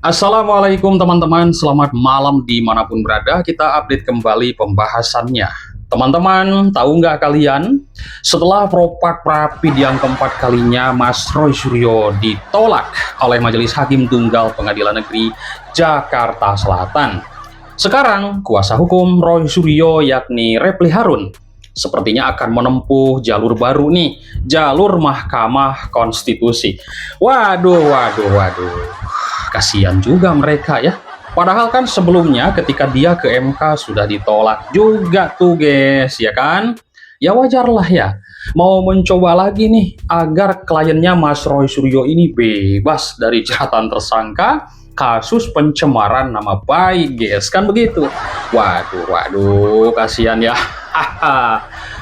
Assalamualaikum teman-teman, selamat malam dimanapun berada. Kita update kembali pembahasannya. Teman-teman, tahu nggak kalian? Setelah Propak Prapi yang keempat kalinya, Mas Roy Suryo ditolak oleh Majelis Hakim Tunggal Pengadilan Negeri Jakarta Selatan. Sekarang, kuasa hukum Roy Suryo yakni Refli Harun sepertinya akan menempuh jalur baru nih, jalur Mahkamah Konstitusi. Waduh. Kasihan juga mereka ya. Padahal kan sebelumnya ketika dia ke MK sudah ditolak juga tuh guys, ya kan? Ya wajarlah ya. Mau mencoba lagi nih agar kliennya Mas Roy Suryo ini bebas dari jeratan tersangka kasus pencemaran nama baik guys, kan begitu. Waduh, kasihan ya.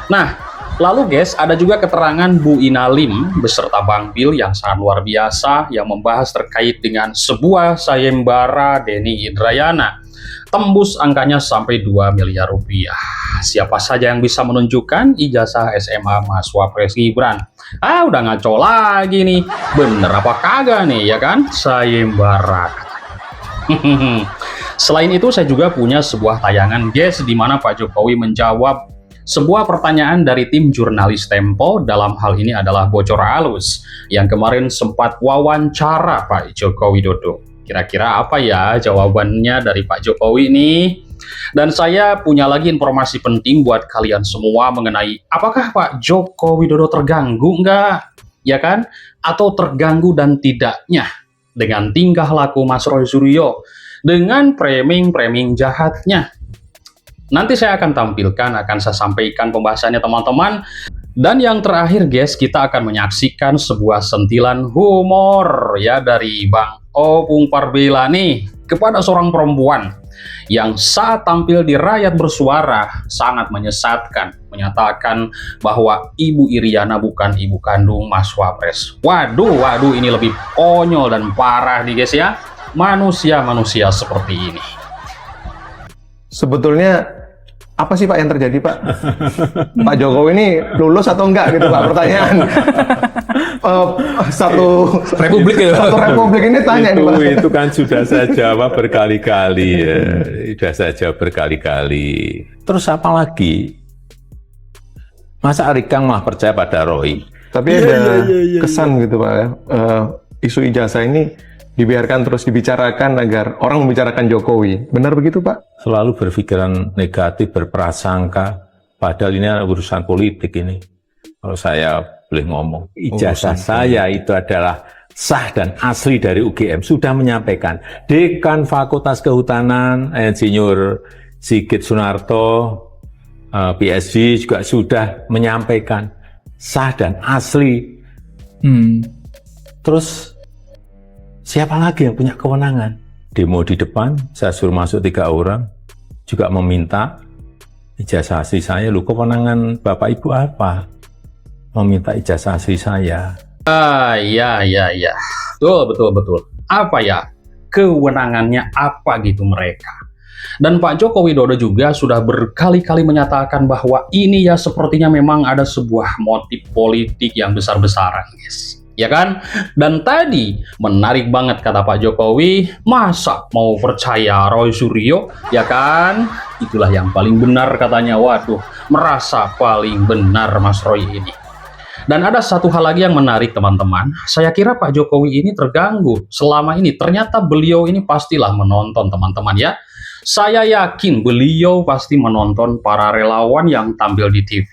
Nah, lalu guys, ada juga keterangan Bu Ina Lim beserta Bang Bil yang sangat luar biasa yang membahas terkait dengan sebuah sayembara Denny Indrayana. Tembus angkanya sampai 2 miliar rupiah. Siapa saja yang bisa menunjukkan ijazah SMA Mas Wapres Gibran? Udah ngaco lagi nih. Bener apa kagak nih, ya kan? Sayembara. Selain itu, saya juga punya sebuah tayangan guys, di mana Pak Jokowi menjawab sebuah pertanyaan dari tim jurnalis Tempo, dalam hal ini adalah bocor halus, yang kemarin sempat wawancara Pak Joko Widodo. Kira-kira apa ya jawabannya dari Pak Jokowi nih? Dan saya punya lagi informasi penting buat kalian semua mengenai apakah Pak Joko Widodo terganggu nggak? Ya kan? Atau terganggu dan tidaknya dengan tingkah laku Mas Roy Suryo, dengan framing jahatnya. Nanti saya akan tampilkan, akan saya sampaikan pembahasannya teman-teman. Dan yang terakhir guys, kita akan menyaksikan sebuah sentilan humor ya dari Bang Opung Parbela nih kepada seorang perempuan yang saat tampil di Rakyat Bersuara sangat menyesatkan, menyatakan bahwa Ibu Iriana bukan ibu kandung Mas Wapres. Waduh, ini lebih konyol dan parah nih guys ya. Manusia seperti ini. Sebetulnya apa sih Pak yang terjadi Pak? Pak Jokowi ini lulus atau enggak gitu Pak, pertanyaan. Satu republik ini tanya itu, nih Pak. Itu kan sudah saya jawab berkali-kali ya. Sudah saya jawab berkali-kali. Terus apa lagi? Masa Arikang mah percaya pada Roy? Tapi ada kesan gitu Pak ya. Isu ijazah ini dibiarkan terus dibicarakan agar orang membicarakan Jokowi. Benar begitu Pak? Selalu berpikiran negatif, berprasangka, padahal ini urusan politik ini. Kalau saya boleh ngomong, ijazah saya itu adalah sah dan asli dari UGM. Sudah menyampaikan, Dekan Fakultas Kehutanan, Insinyur Sigit Sunarto, PSG juga sudah menyampaikan, sah dan asli. Terus, siapa lagi yang punya kewenangan? Demo di depan, saya suruh masuk 3 orang, juga meminta ijazah asli saya. Lu kewenangan Bapak Ibu apa? Meminta ijazah asli saya. Iya. Betul. Apa ya? Kewenangannya apa gitu mereka? Dan Pak Joko Widodo juga sudah berkali-kali menyatakan bahwa ini ya sepertinya memang ada sebuah motif politik yang besar-besaran guys. Ya kan? Dan tadi menarik banget kata Pak Jokowi, masa mau percaya Roy Suryo? Ya kan? Itulah yang paling benar katanya. Waduh, merasa paling benar Mas Roy ini. Dan ada satu hal lagi yang menarik teman-teman. Saya kira Pak Jokowi ini terganggu selama ini. Ternyata beliau ini pastilah menonton teman-teman ya. Saya yakin beliau pasti menonton para relawan yang tampil di TV.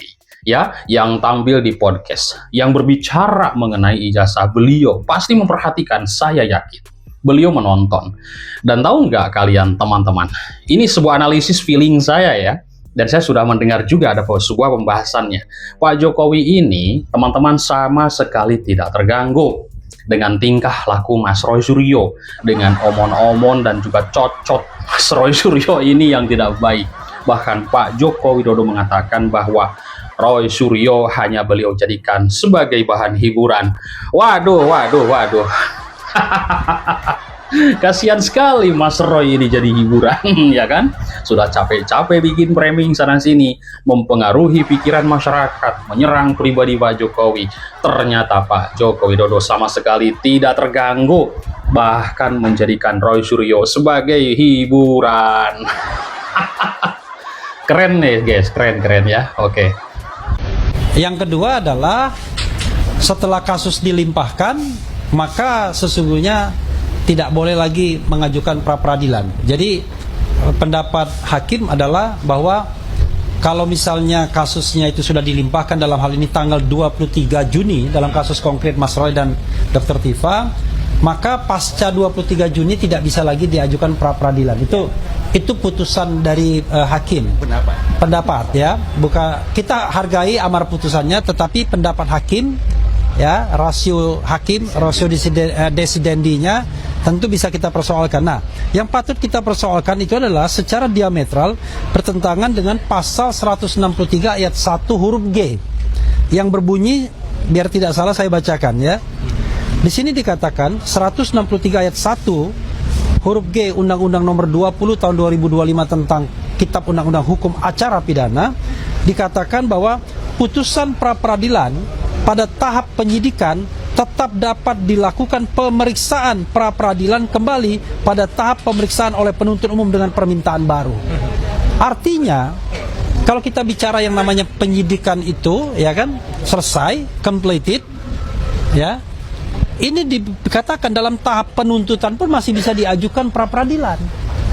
Ya, yang tampil di podcast, yang berbicara mengenai ijazah, beliau pasti memperhatikan, saya yakin. Beliau menonton. Dan tahu nggak kalian teman-teman, ini sebuah analisis feeling saya ya, dan saya sudah mendengar juga ada sebuah pembahasannya. Pak Jokowi ini, teman-teman, sama sekali tidak terganggu dengan tingkah laku Mas Roy Suryo, dengan omon-omon dan juga cocot Mas Roy Suryo ini yang tidak baik. Bahkan Pak Joko Widodo mengatakan bahwa Roy Suryo hanya beliau jadikan sebagai bahan hiburan. Waduh. Kasihan sekali Mas Roy ini jadi hiburan, ya kan? Sudah capek-capek bikin framing sana-sini, mempengaruhi pikiran masyarakat, menyerang pribadi Pak Jokowi. Ternyata Pak Joko Widodo sama sekali tidak terganggu, bahkan menjadikan Roy Suryo sebagai hiburan. Keren nih guys, keren ya. Oke. Yang kedua adalah setelah kasus dilimpahkan, maka sesungguhnya tidak boleh lagi mengajukan pra-peradilan. Jadi pendapat hakim adalah bahwa kalau misalnya kasusnya itu sudah dilimpahkan, dalam hal ini tanggal 23 Juni dalam kasus konkret Mas Roy dan Dr. Tifa, maka pasca 23 Juni tidak bisa lagi diajukan pra-peradilan. Itu putusan dari hakim. Pendapat ya. Bukan, kita hargai amar putusannya, tetapi pendapat hakim ya, rasio hakim, rasio desidendinya tentu bisa kita persoalkan. Nah, yang patut kita persoalkan itu adalah secara diametral bertentangan dengan pasal 163 ayat 1 huruf G yang berbunyi, biar tidak salah saya bacakan ya. Di sini dikatakan 163 ayat 1 huruf G Undang-Undang Nomor 20 Tahun 2025 tentang Kitab Undang-Undang Hukum Acara Pidana, dikatakan bahwa putusan pra-peradilan pada tahap penyidikan tetap dapat dilakukan pemeriksaan pra-peradilan kembali pada tahap pemeriksaan oleh penuntut umum dengan permintaan baru. Artinya, kalau kita bicara yang namanya penyidikan itu, ya kan, selesai, completed, ya, ini dikatakan dalam tahap penuntutan pun masih bisa diajukan pra-peradilan.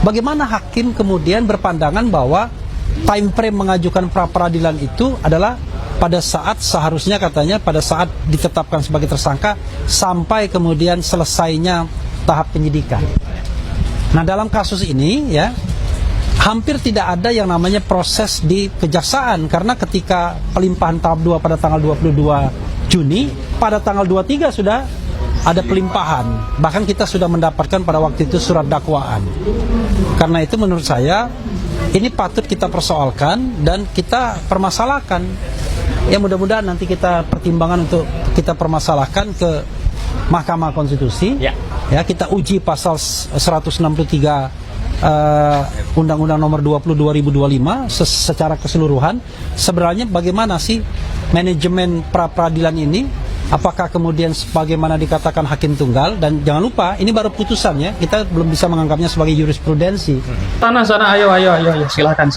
Bagaimana hakim kemudian berpandangan bahwa time frame mengajukan pra-peradilan itu adalah pada saat seharusnya katanya pada saat ditetapkan sebagai tersangka sampai kemudian selesainya tahap penyidikan. Nah, dalam kasus ini ya hampir tidak ada yang namanya proses di kejaksaan, karena ketika pelimpahan tahap 2 pada tanggal 22 Juni, pada tanggal 23 sudah ada pelimpahan. Bahkan kita sudah mendapatkan pada waktu itu surat dakwaan. Karena itu menurut saya ini patut kita persoalkan dan kita permasalahkan. Ya, mudah-mudahan nanti kita pertimbangan untuk kita permasalahkan ke Mahkamah Konstitusi. Ya, kita uji pasal 163 Undang-Undang Nomor 20 2025 secara keseluruhan. Sebenarnya bagaimana sih manajemen pra-peradilan ini? Apakah kemudian sebagaimana dikatakan hakim tunggal? Dan jangan lupa ini baru putusannya, kita belum bisa menganggapnya sebagai jurisprudensi. Sana ayo silakan.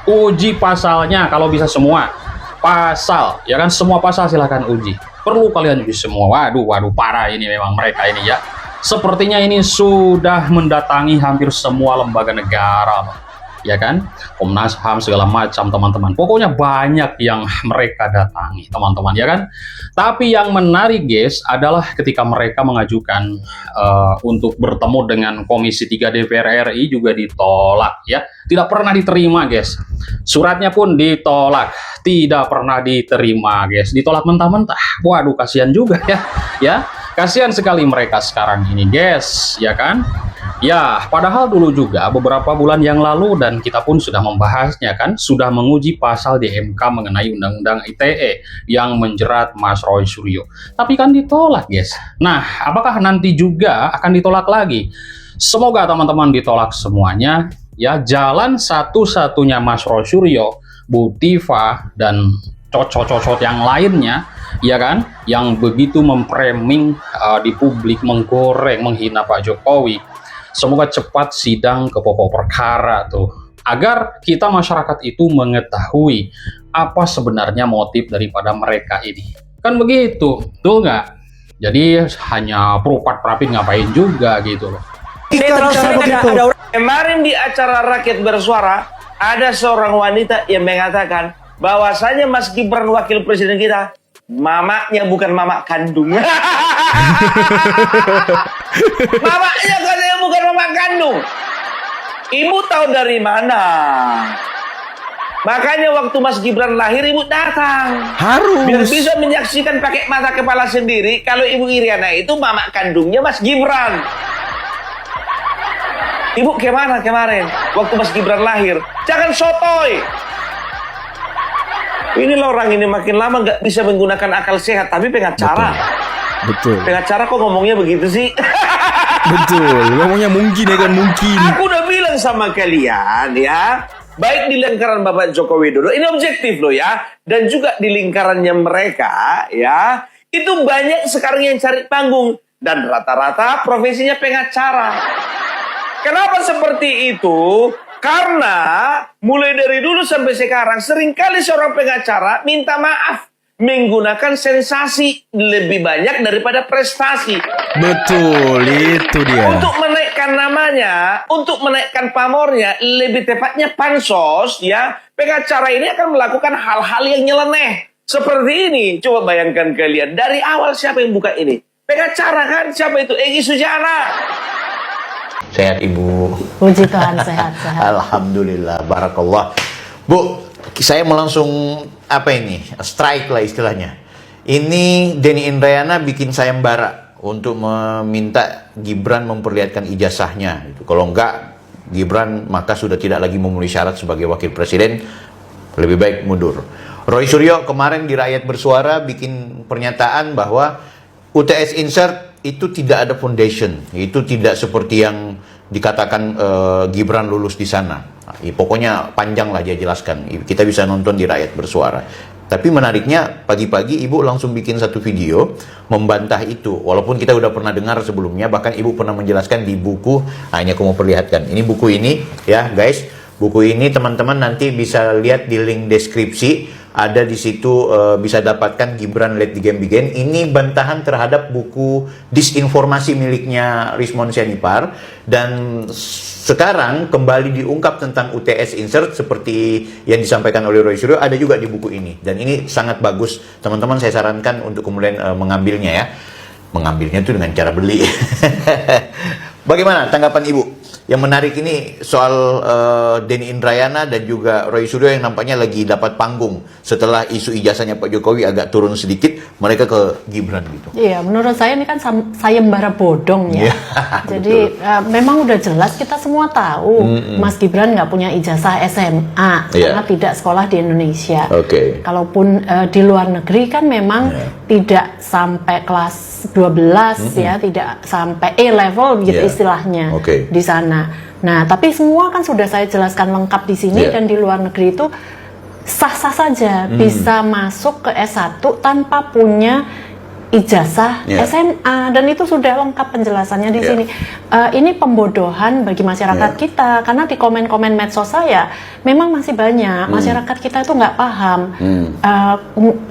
Uji pasalnya kalau bisa semua pasal, ya kan, semua pasal silakan uji. Perlu kalian uji semua. Waduh parah ini memang mereka ini ya. Sepertinya ini sudah mendatangi hampir semua lembaga negara, ya kan, Komnas HAM segala macam teman-teman. Pokoknya banyak yang mereka datangi teman-teman, ya kan. Tapi yang menarik guys adalah ketika mereka mengajukan untuk bertemu dengan Komisi 3 DPR RI juga ditolak ya. Tidak pernah diterima guys. Suratnya pun ditolak, tidak pernah diterima guys. Ditolak mentah-mentah. Waduh, kasihan juga ya. Ya, kasihan sekali mereka sekarang ini guys, ya kan. Ya, padahal dulu juga beberapa bulan yang lalu dan kita pun sudah membahasnya kan, sudah menguji pasal di MK mengenai Undang-Undang ITE yang menjerat Mas Roy Suryo. Tapi kan ditolak guys. Nah, apakah nanti juga akan ditolak lagi? Semoga teman-teman ditolak semuanya. Ya, jalan satu-satunya Mas Roy Suryo, Bu Tifa, dan cocok-cocok yang lainnya, ya kan, yang begitu memframing di publik, menggoreng, menghina Pak Jokowi. Semoga cepat sidang ke pokok perkara tuh, agar kita masyarakat itu mengetahui apa sebenarnya motif daripada mereka ini. Kan begitu, tuh nggak? Jadi hanya perupat perapit ngapain juga gitu loh. Ada kemarin di acara Rakyat Bersuara, ada seorang wanita yang mengatakan bahwasanya Mas Gibran wakil presiden kita, mamanya bukan mama kandung. Mamanya katanya bukan mama kandung. Ibu tahu dari mana? Makanya waktu Mas Gibran lahir, ibu datang. Harus. Biar bisa menyaksikan pakai mata kepala sendiri kalau Ibu Iriana itu mama kandungnya Mas Gibran. Ibu kemana kemarin waktu Mas Gibran lahir? Jangan sotoy. Ini loh, orang ini makin lama nggak bisa menggunakan akal sehat, tapi pengacara. Betul. Pengacara kok ngomongnya begitu sih? Betul, ngomongnya mungkin ya kan, mungkin. Aku udah bilang sama kalian ya, baik di lingkaran Bapak Joko Widodo, ini objektif loh ya, dan juga di lingkarannya mereka ya, itu banyak sekarang yang cari panggung dan rata-rata profesinya pengacara. Kenapa seperti itu? Karena mulai dari dulu sampai sekarang seringkali seorang pengacara minta maaf menggunakan sensasi lebih banyak daripada prestasi. Betul, itu dia. Untuk menaikkan namanya, untuk menaikkan pamornya, lebih tepatnya pansos ya, pengacara ini akan melakukan hal-hal yang nyeleneh. Seperti ini, coba bayangkan kalian, dari awal siapa yang buka ini? Pengacara kan, siapa itu? Egy Sujana. Sehat Ibu. Puji Tuhan, sehat-sehat. Alhamdulillah, barakallah. Bu, saya mau langsung strike lah istilahnya. Ini Denny Indrayana bikin sayembara untuk meminta Gibran memperlihatkan ijazahnya. Kalau enggak, Gibran maka sudah tidak lagi memenuhi syarat sebagai wakil presiden, lebih baik mundur. Roy Suryo kemarin di Rakyat Bersuara bikin pernyataan bahwa UTS Insert itu tidak ada foundation, itu tidak seperti yang dikatakan Gibran lulus di sana. Pokoknya panjang lah dia jelaskan. Kita bisa nonton di Rakyat Bersuara. Tapi menariknya pagi-pagi Ibu langsung bikin satu video membantah itu. Walaupun kita udah pernah dengar sebelumnya, bahkan Ibu pernah menjelaskan di buku. Ini aku mau perlihatkan. Ini buku ini ya guys. Buku ini teman-teman nanti bisa lihat di link deskripsi. Ada di situ bisa dapatkan Gibran Let the Game Begin. Ini bantahan terhadap buku disinformasi miliknya Rismon Sianipar. Dan sekarang kembali diungkap tentang UTS Insert seperti yang disampaikan oleh Roy Suryo, ada juga di buku ini. Dan ini sangat bagus. Teman-teman saya sarankan untuk kemudian mengambilnya ya. Mengambilnya itu dengan cara beli. Bagaimana tanggapan Ibu? Yang menarik ini soal Denny Indrayana dan juga Roy Suryo yang nampaknya lagi dapat panggung setelah isu ijazahnya Pak Jokowi agak turun sedikit, mereka ke Gibran gitu. Iya, menurut saya ini kan sayembara bodong ya. Jadi memang udah jelas kita semua tahu Mas Gibran nggak punya ijazah SMA karena tidak sekolah di Indonesia. Kalaupun di luar negeri kan memang tidak sampai kelas 12 ya, tidak sampai A-level gitu istilahnya di sana. Nah, tapi semua kan sudah saya jelaskan lengkap di sini dan di luar negeri itu sah-sah saja bisa masuk ke S1 tanpa punya ijazah SMA, dan itu sudah lengkap penjelasannya di sini. Ini pembodohan bagi masyarakat kita, karena di komen-komen medsos saya memang masih banyak masyarakat kita itu nggak paham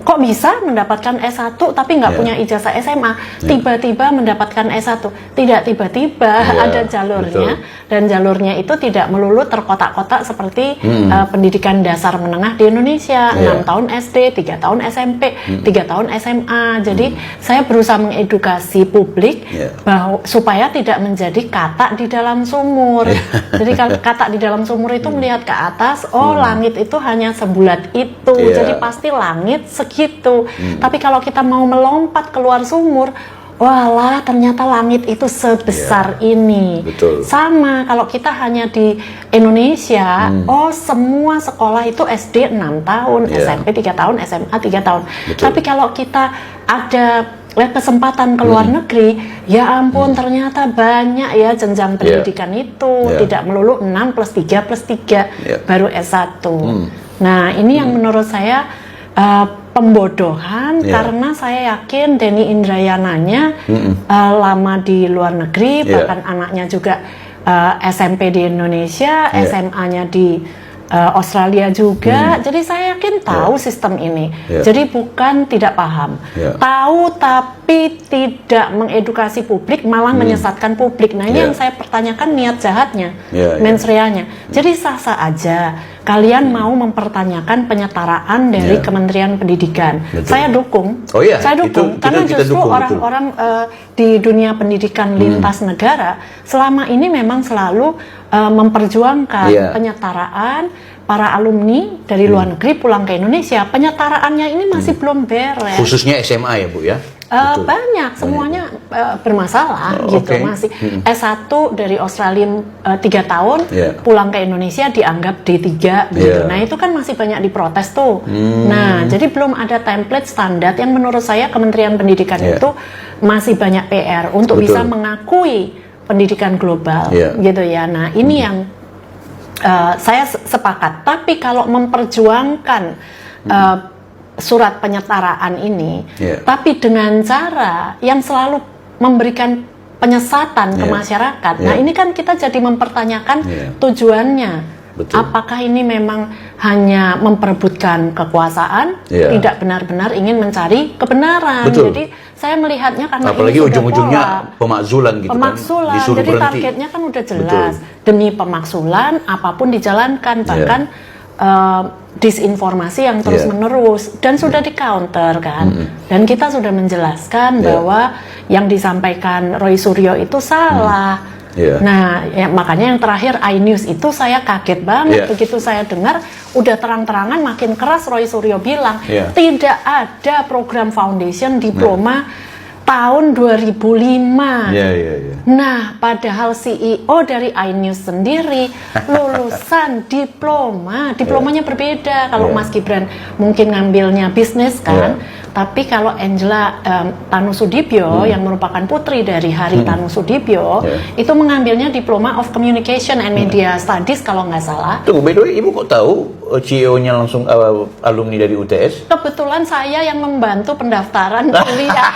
kok bisa mendapatkan S1 tapi nggak punya ijazah SMA, tiba-tiba mendapatkan S1. Tidak tiba-tiba, ada jalurnya, dan jalurnya itu tidak melulu terkotak-kotak seperti pendidikan dasar menengah di Indonesia, 6 tahun SD, 3 tahun SMP, 3 tahun SMA. Jadi saya berusaha mengedukasi publik bahwa supaya tidak menjadi katak di dalam sumur. Jadi kalau katak di dalam sumur itu melihat ke atas, langit itu hanya sebulat itu, jadi pasti langit segitu. Tapi kalau kita mau melompat keluar sumur, walah ternyata langit itu sebesar ini. Sama kalau kita hanya di Indonesia, semua sekolah itu SD 6 tahun, SMP 3 tahun, SMA 3 tahun. Tapi kalau kita ada kesempatan ke luar negeri, ya ampun ternyata banyak ya jenjang pendidikan itu, tidak melulu 6 plus 3 plus 3 baru S1. Nah ini yang menurut saya pembodohan, karena saya yakin Denny Indrayananya lama di luar negeri, bahkan anaknya juga SMP di Indonesia, SMA-nya di Australia juga. Jadi saya yakin tahu sistem ini. Jadi bukan tidak paham, tahu tapi tidak mengedukasi publik, malah menyesatkan publik. Nah ini yang saya pertanyakan niat jahatnya, mens reanya. Jadi sah-sah aja kalian mau mempertanyakan penyetaraan dari Kementerian Pendidikan. Saya dukung. Saya dukung karena justru orang-orang di dunia pendidikan lintas negara selama ini memang selalu memperjuangkan penyetaraan para alumni dari luar negeri pulang ke Indonesia. Penyetaraannya ini masih belum beres. Khususnya SMA ya Bu ya? Banyak, semuanya bermasalah gitu masih. S1 dari Australia 3 tahun pulang ke Indonesia dianggap D3 gitu. Nah itu kan masih banyak diprotes tuh. Nah jadi belum ada template standar yang menurut saya Kementerian Pendidikan itu masih banyak PR untuk bisa mengakui pendidikan global, gitu ya. Nah, ini yang saya sepakat. Tapi kalau memperjuangkan surat penyetaraan ini, tapi dengan cara yang selalu memberikan penyesatan ke masyarakat. Nah, ini kan kita jadi mempertanyakan tujuannya. Betul. Apakah ini memang hanya memperebutkan kekuasaan, tidak benar-benar ingin mencari kebenaran. Betul. Jadi saya melihatnya karena apalagi ini ujung-ujungnya pemakzulan gitu pemakzulan, kan. Disuruh jadi berhenti. targetnya kan udah jelas. Betul. Demi pemakzulan apapun dijalankan, bahkan disinformasi yang terus-menerus dan sudah di counter kan. Dan kita sudah menjelaskan bahwa yang disampaikan Roy Suryo itu salah. Nah, ya, makanya yang terakhir iNews itu saya kaget banget begitu saya dengar udah terang-terangan makin keras Roy Suryo bilang tidak ada program foundation diploma tahun 2005. Nah, padahal CEO dari iNews sendiri lulusan diplomanya berbeda. Kalau Mas Gibran mungkin ngambilnya bisnis kan. Tapi kalau Angela Tanusudibyo yang merupakan putri dari Hari Tanusudibyo itu mengambilnya Diploma of Communication and Media Studies kalau nggak salah. Tuh, by the way, Ibu kok tahu CEO-nya langsung alumni dari UTS? Kebetulan saya yang membantu pendaftaran kuliah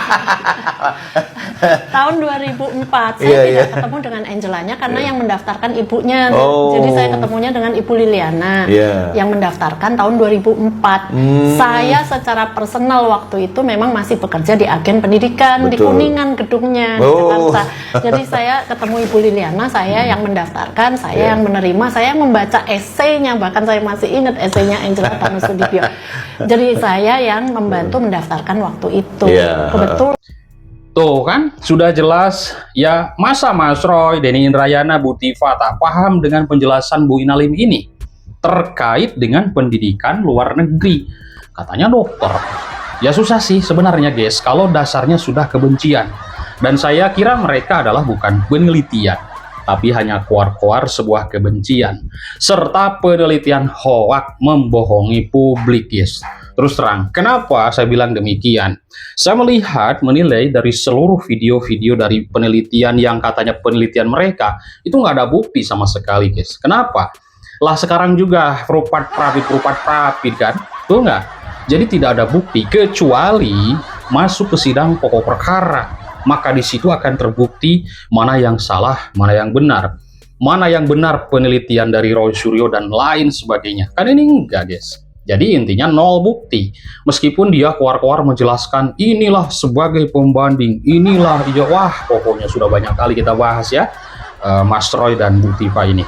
tahun 2004. Saya tidak ketemu dengan Angelanya karena yang mendaftarkan ibunya. Jadi saya ketemunya dengan Ibu Liliana yang mendaftarkan tahun 2004. Saya secara personal waktu itu memang masih bekerja di agen pendidikan di Kuningan gedungnya di Jakarta. Jadi saya ketemu Ibu Liliana, saya yang mendaftarkan, saya yang menerima, saya yang membaca esainya, bahkan saya masih ingat esainya Angela Tanusudibyo. Jadi saya yang membantu mendaftarkan waktu itu. Kebetulan. Tuh kan, sudah jelas ya. Masa Mas Roy, Denny Indrayana, Bu Tifa tak paham dengan penjelasan Bu Inalim ini terkait dengan pendidikan luar negeri. Katanya dokter. Ya susah sih sebenarnya guys, kalau dasarnya sudah kebencian. Dan saya kira mereka adalah bukan penelitian, tapi hanya koar-koar sebuah kebencian. Serta penelitian hoak membohongi publik guys. Terus terang, kenapa saya bilang demikian? Saya menilai dari seluruh video-video dari penelitian yang katanya penelitian mereka, itu nggak ada bukti sama sekali guys. Kenapa? Lah sekarang juga perupat rapid kan? Tuh nggak? Jadi tidak ada bukti kecuali masuk ke sidang pokok perkara. Maka di situ akan terbukti mana yang salah, mana yang benar. Mana yang benar penelitian dari Roy Suryo dan lain sebagainya. Kan ini enggak guys. Jadi intinya nol bukti. Meskipun dia keluar-keluar menjelaskan inilah sebagai pembanding, inilah wah pokoknya sudah banyak kali kita bahas ya Mas Roy dan Bu Tifa ini.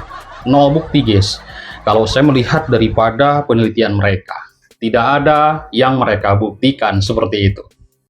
Nol bukti guys. Kalau saya melihat daripada penelitian mereka. Tidak ada yang mereka buktikan seperti itu.